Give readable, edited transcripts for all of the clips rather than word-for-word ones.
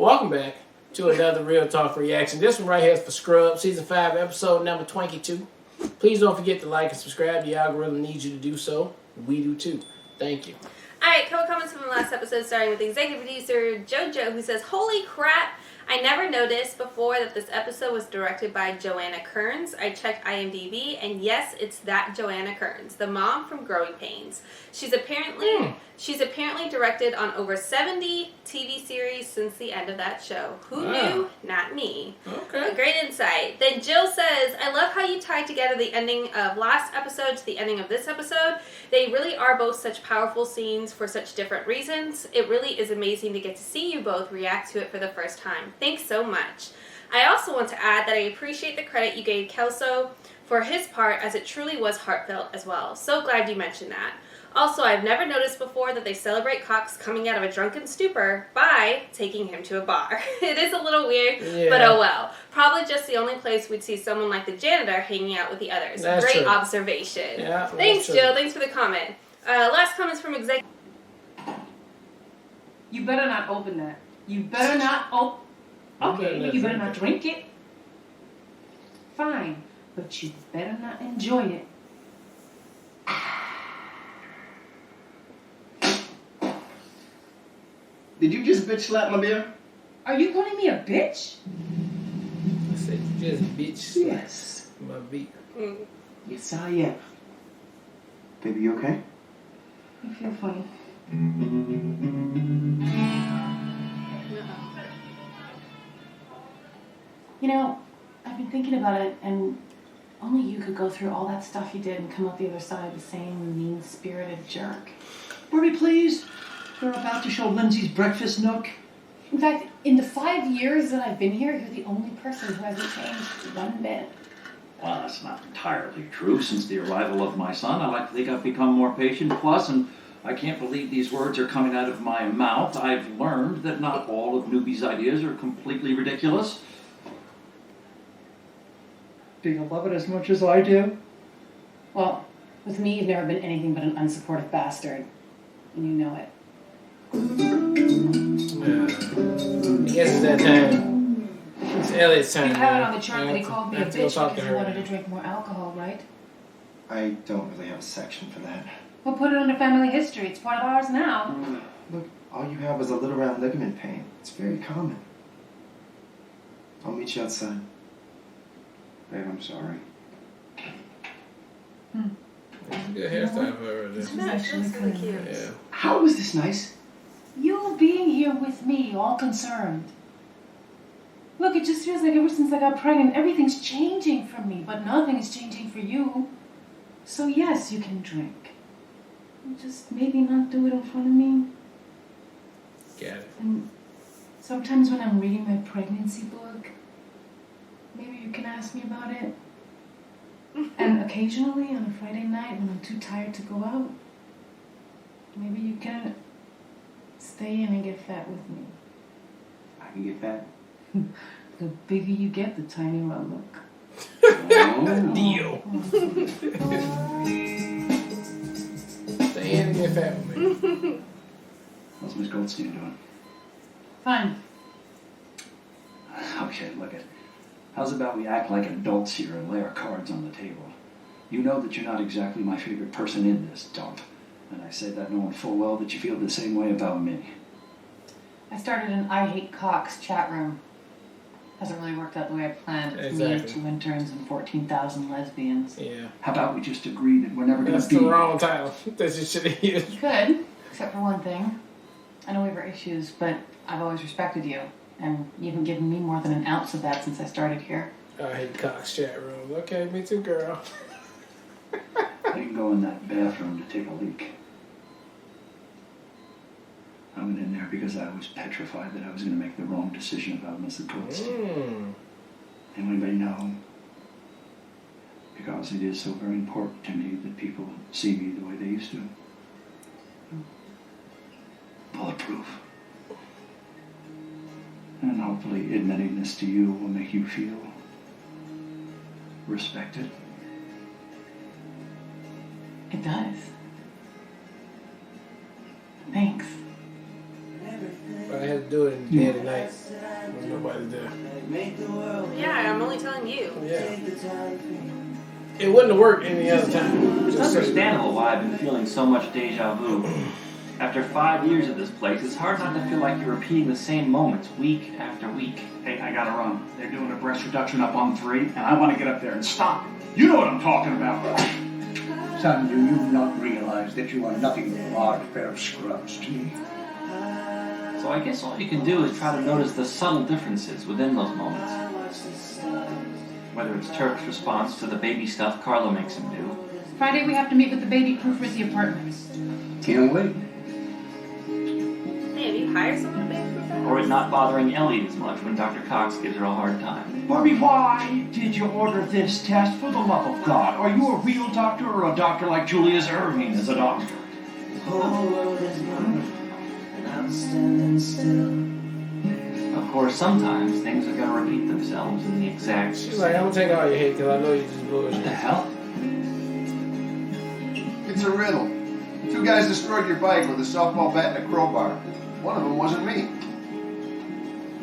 Welcome back to another Real Talk reaction. This one right here is for Scrub, Season 5, Episode number 22. Please don't forget to like and subscribe. The algorithm needs you to do so. We do too. Thank you. Alright, couple comments from the last episode, starting with executive producer Jojo, who says, "Holy crap! I never noticed before that this episode was directed by Joanna Kearns. I checked IMDb, and yes, it's that Joanna Kearns, the mom from Growing Pains. She's apparently directed on over 70 TV series since the end of that show. Who knew? Not me." Okay. A great insight. Then Jill says, "I love how you tied together the ending of last episode to the ending of this episode. They really are both such powerful scenes for such different reasons. It really is amazing to get to see you both react to it for the first time. Thanks so much. I also want to add that I appreciate the credit you gave Kelso for his part, as it truly was heartfelt as well. So glad you mentioned that. Also, I've never noticed before that they celebrate Cox coming out of a drunken stupor by taking him to a bar. It is a little weird, but oh well. Probably just the only place we'd see someone like the janitor hanging out with the others." That's Great true. observation. Yeah, Thanks, Jill. Thanks for the comment. Last comments from executive. You better not open that. You better not open. Okay, you better not drink it. Fine, but you better not enjoy it. Did you just bitch slap my beer? Are you calling me a bitch? I said you just bitch. Yes. My beat. Yes, I am. Baby, you okay? You feel funny. You know, I've been thinking about it, and only you could go through all that stuff you did and come out the other side the same mean-spirited jerk. Birdie, please. We're about to show Lindsay's breakfast nook. In fact, in the 5 years that I've been here, you're the only person who hasn't changed one bit. Well, that's not entirely true. Since the arrival of my son, I like to think I've become more patient. Plus, and I can't believe these words are coming out of my mouth, I've learned that not all of Newbie's ideas are completely ridiculous. Do you love it as much as I do? Well, with me, you've never been anything but an unsupportive bastard. And you know it. I guess it's that time. It's Elliot's turn. You have it on the chart that he called me a I have to go bitch talk to because her. he wanted to drink more alcohol, right? I don't really have a section for that. We'll put it under family history. It's part of ours now. Look, all you have is a little round ligament pain. It's very common. I'll meet you outside. Babe, I'm sorry. It's a good hairstyle for her. This This. was actually really kind cute. of nice. Yeah. How was this nice? You being here with me, all concerned. Look, it just feels like ever since I got pregnant, everything's changing for me, but nothing is changing for you. So yes, you can drink. Just maybe not do it in front of me. Got it. And sometimes when I'm reading my pregnancy book, maybe you can ask me about it. And occasionally on a Friday night when I'm too tired to go out, maybe you can stay in and get fat with me. I can get fat. The bigger you get, the tinier I look. Oh. Deal. Stay in and get fat with me. What's Miss Goldstein doing? Fine. Okay, look it. How's about we act like adults here and lay our cards on the table? You know that you're not exactly my favorite person in this dump. And I say that knowing full well that you feel the same way about me. I started an I Hate Cox chat room. Hasn't really worked out the way I planned. It's me and Exactly. 2 interns and 14,000 lesbians. Yeah. How about we just agree that we're never going That's to be... the wrong title. That's just should have used. You could, except for one thing. I know we have our issues, but I've always respected you. And you haven't given me more than an ounce of that since I started here. I hate Cox chat room. Okay, me too, girl. You can go in that bathroom to take a leak. I went in there because I was petrified that I was going to make the wrong decision about Mrs. Goldstein. And anybody know? Because it is so very important to me that people see me the way they used to. Bulletproof. And hopefully admitting this to you will make you feel respected. It does. Thanks. I had to have to do it in the dead of night when nobody's there. Yeah, I'm only telling you. Yeah. It wouldn't have worked any other time. It's understandable why I've been feeling so much deja vu. After 5 years at this place, it's hard not to feel like you're repeating the same moments week after week. Hey, I gotta run. They're doing a breast reduction up on 3, and I want to get up there and stop it. You know what I'm talking about. Son, do you not realize that you are nothing but a large pair of scrubs to me? So I guess all you can do is try to notice the subtle differences within those moments. Whether it's Turk's response to the baby stuff Carla makes him do. Friday we have to meet with the baby proofer at the apartment. Can't wait. Hey, have you hired someone to babysit that? Or it not bothering Ellie as much when Dr. Cox gives her a hard time. Bobby, why did you order this test? For the love of God, are you a real doctor or a doctor like Julius Erving is a doctor? Of course, sometimes things are going to repeat themselves in the exact... She's like, I'm gonna take all your hate because I know you just What bullshit. the hell? It's a riddle. 2 guys destroyed your bike with a softball bat and a crowbar. One of them wasn't me.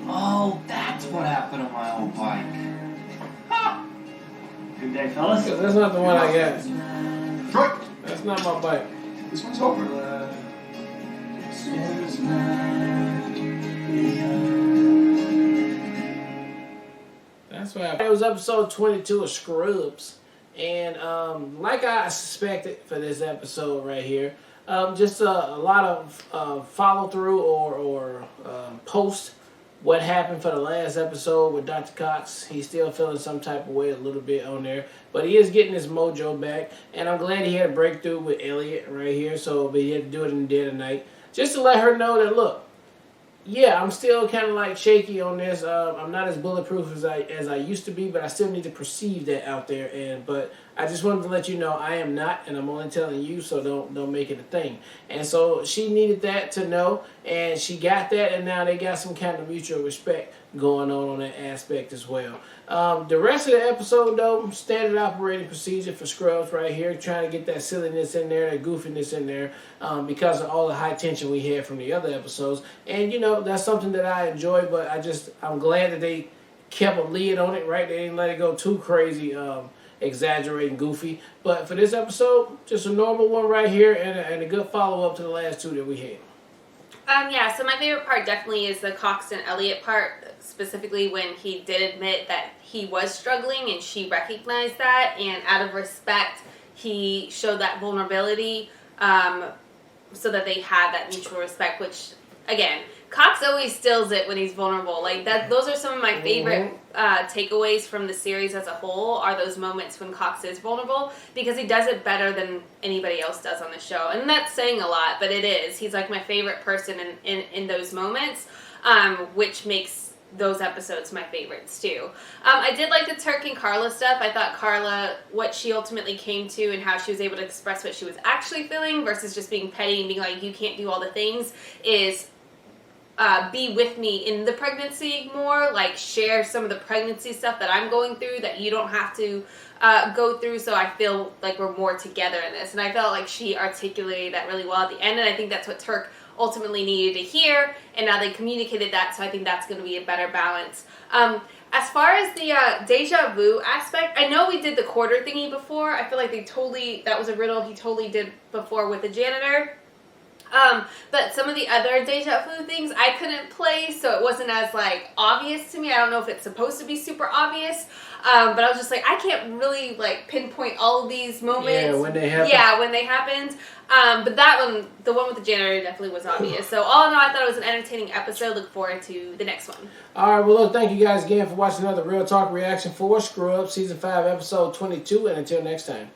Oh, that's what happened to my old bike. Ha! Good day, fellas. That's not the one I got. Troy, That's not my bike. this one's over. That's what happened. It was episode 22 of Scrubs. And like I suspected for this episode right here, just a lot of follow through or post what happened for the last episode with Dr. Cox. He's still feeling some type of way a little bit on there, but he is getting his mojo back, and I'm glad he had a breakthrough with Elliot right here. But he had to do it in the dead of night just to let her know that, look, yeah, I'm still kind of like shaky on this. I'm not as bulletproof as I used to be, but I still need to perceive that out there. But I just wanted to let you know I am not, and I'm only telling you, so don't make it a thing. And so she needed that to know, and she got that, and now they got some kind of mutual respect going on that aspect as well. The rest of the episode, though, standard operating procedure for Scrubs right here, trying to get that silliness in there, that goofiness in there, because of all the high tension we had from the other episodes. And, that's something that I enjoy, but I'm glad that they kept a lid on it, right? They didn't let it go too crazy, exaggerating, goofy. But for this episode, just a normal one right here, and a good follow-up to the last 2 that we had. Yeah, so my favorite part definitely is the Cox and Elliot part, specifically when he did admit that he was struggling and she recognized that, and out of respect, he showed that vulnerability so that they had that mutual respect, which, again, Cox always steals it when he's vulnerable. Like that, those are some of my favorite takeaways from the series as a whole. Are those moments when Cox is vulnerable, because he does it better than anybody else does on the show, and that's saying a lot, but it is. He's like my favorite person in those moments, which makes those episodes my favorites too. I did like the Turk and Carla stuff. I thought Carla, what she ultimately came to and how she was able to express what she was actually feeling versus just being petty and being like, you can't do all the things, is be with me in the pregnancy more, like share some of the pregnancy stuff that I'm going through that you don't have to go through, so I feel like we're more together in this. And I felt like she articulated that really well at the end, and I think that's what Turk ultimately needed to hear, and now they communicated that, so I think that's going to be a better balance. As far as the deja vu aspect, I know we did the quarter thingy before. I feel like that was a riddle he totally did before with the janitor. But some of the other deja vu things I couldn't place, so it wasn't as like obvious to me. I don't know if it's supposed to be super obvious, but I was just like, I can't really like pinpoint all of these moments. Yeah, when they happen. Yeah, when they happened. But that one, the one with the janitor, definitely was obvious. So all in all, I thought it was an entertaining episode. Look forward to the next one. All right, well, look, thank you guys again for watching another Real Talk reaction for Scrubs Season 5, Episode 22, and until next time.